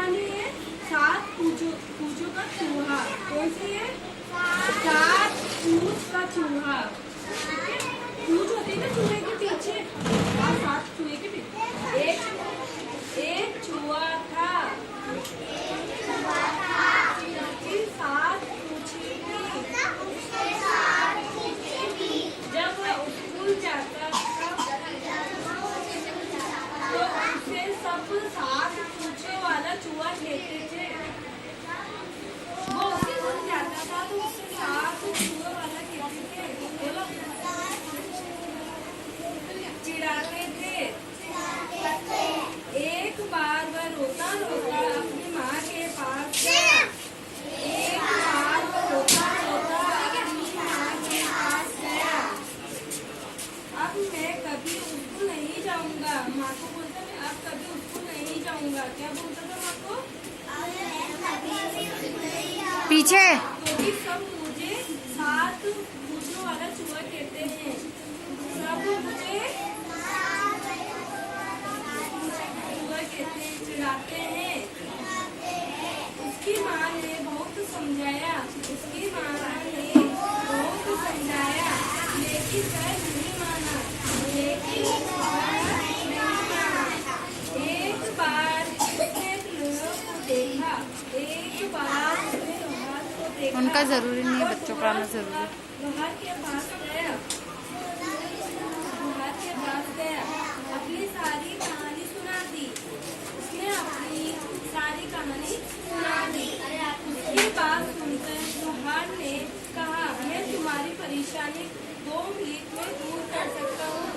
माने है 7 पूछों का चूहा। कौन सी है? 7 पूछ का चूहा। पूछ होती है ना चूहे के पीछे, 7 चूहे के पीछे एक चूहा था। 7 पूछी थी। जब वह स्कूल जाता था तो उसे सब 7 पूछे वाला चूहा कहते थे। वो स्कूल जाता था तो उसे 7 चूहे वाला कहते थे। बोलो, चिढ़ाते थे। एक बार वह रोता रोता अपनी माँ के पास गया। एक बार वह रोता रोता अपनी माँ के पास गया। अब मैं कभी स्कूल नहीं जाऊंगा। माँ को बोलता मैं अब कभी स्कूल नहीं जाऊंगा। क्या बोलता था माँ को? पीछे क्योंकि सब मुझे 7 पूछने वाला चूहा कहते हैं। सब मुझे चूहा कहते हैं, चिढ़ाते हैं। उसकी माँ ने बहुत समझाया। लेकिन वह नहीं माना। एक बार उसने लोहा को देखा। उनका जरूरी नहीं है, बच्चों का आना जरूरी है। लोहार के पास गया। अपनी सारी कहानी सुना दी। उसने अपनी सारी कहानी सुना दी। उसकी बात सुनकर लोहार ने कहा मैं तुम्हारी परेशानी 2 मिनट में दूर कर सकता हूँ।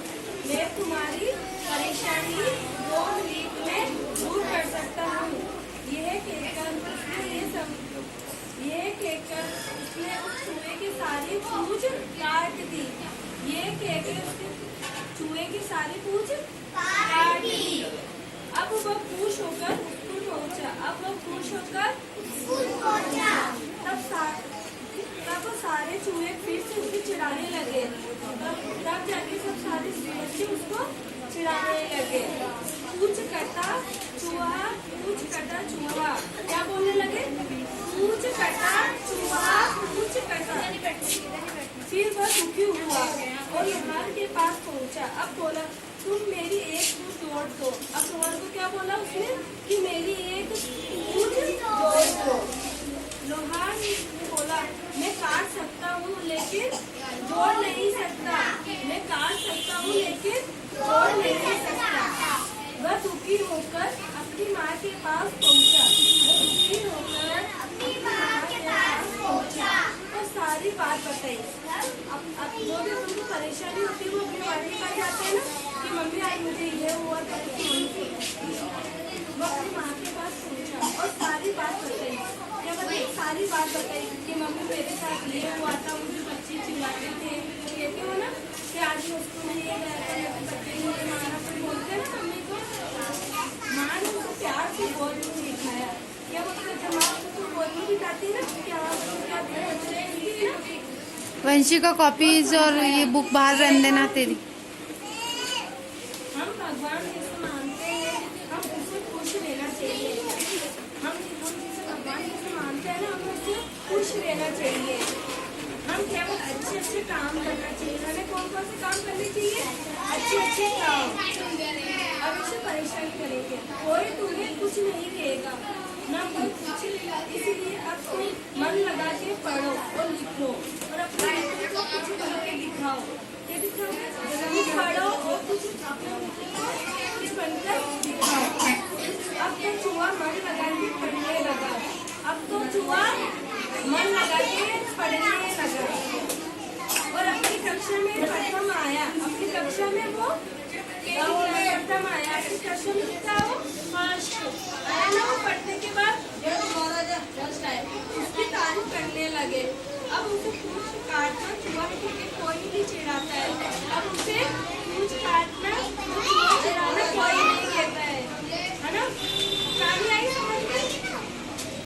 मैं तुम्हारी परेशानी 2 मिनट में दूर कर सकता हूँ। यह कहकर उसने उस चूहे की सारी पूंछ काट दी। चूहे की सारी पूंछ काट दी। अब वह खुश होकर स्कूल पहुंचा। तब सारे चूहे फिर से उसे चिढ़ाने लगे। तब जाके सब सारे बच्चे उसको चिढ़ाने लगे। पूछ कटा चूहा। क्या बोलने लगे? पूछ कटा चूहा। फिर वह दुखी हुआ और लोहार के पास पहुंचा। अब बोला तुम मेरी एक पूंछ जोड़ दो। अब लोहार को क्या बोला उसने कि मेरी एक पूंछ जोड़ दो। लोहार ने बोला मैं काट सकता हूँ लेकिन जोड़ नहीं सकता। मैं काट सकता हूँ लेकिन जोड़ नहीं सकता। वह दुखी होकर अपनी माँ के पास पहुँचा। और सारी बात बताई। अब जो भी उनको परेशानी होती है वो अपने माँ के पास जाते हैं ना कि मम्मी आज मुझे ये हुआ था। वो अपनी माँ के पास पहुँचा और सारी बात बताई। क्या बताई? सारी बात बताई कि मम्मी मेरे साथ ये हुआ था। मुझे बच्चे चिल्लाते थे। कहते हो ना कि आज उसको नहीं गया था, बच्चे मुझे मारा। फिर बोलते हैं ना मम्मी को। माँ ने उनको प्यार से बोलने को सिखाया। क्या बोलते जब माँ उसको बोलने की जाती है ना क्या वंशी का कॉपीज और ये बुक बाहर रहने देना तेरी। हम भगवान जैसे मानते हैं हम उसे खुश रहना चाहिए। हम जिसे भगवान जैसे मानते हैं ना हमें उससे खुश रहना चाहिए। हम क्या अच्छे काम करना चाहिए। हमें कौन से काम करने चाहिए? अच्छे काम। अब इसे परेशान करेंगे कोई तुम्हें कुछ नहीं कहेगा ना कोई पूछेगा। इसलिए अब तुम मन लगा के पढ़ो और लिखो और अपने को कुछ करके दिखाओ। ये दिखाओगे पढ़ो और कुछ बनकर दिखाओ। अब तो चूहा मन लगा के पढ़ने लगा। और अपनी कक्षा में प्रथम आया। अपनी कक्षा में वो प्रथम आया। अपनी कक्षा में कितना वो फर्स्ट आया ना। वो पढ़ने के बाद फर्स्ट आया। उसकी तारीफ करने लगे। अब उसे पूछ काटकर चूहा कोई नहीं चिढ़ाता है। अब उसे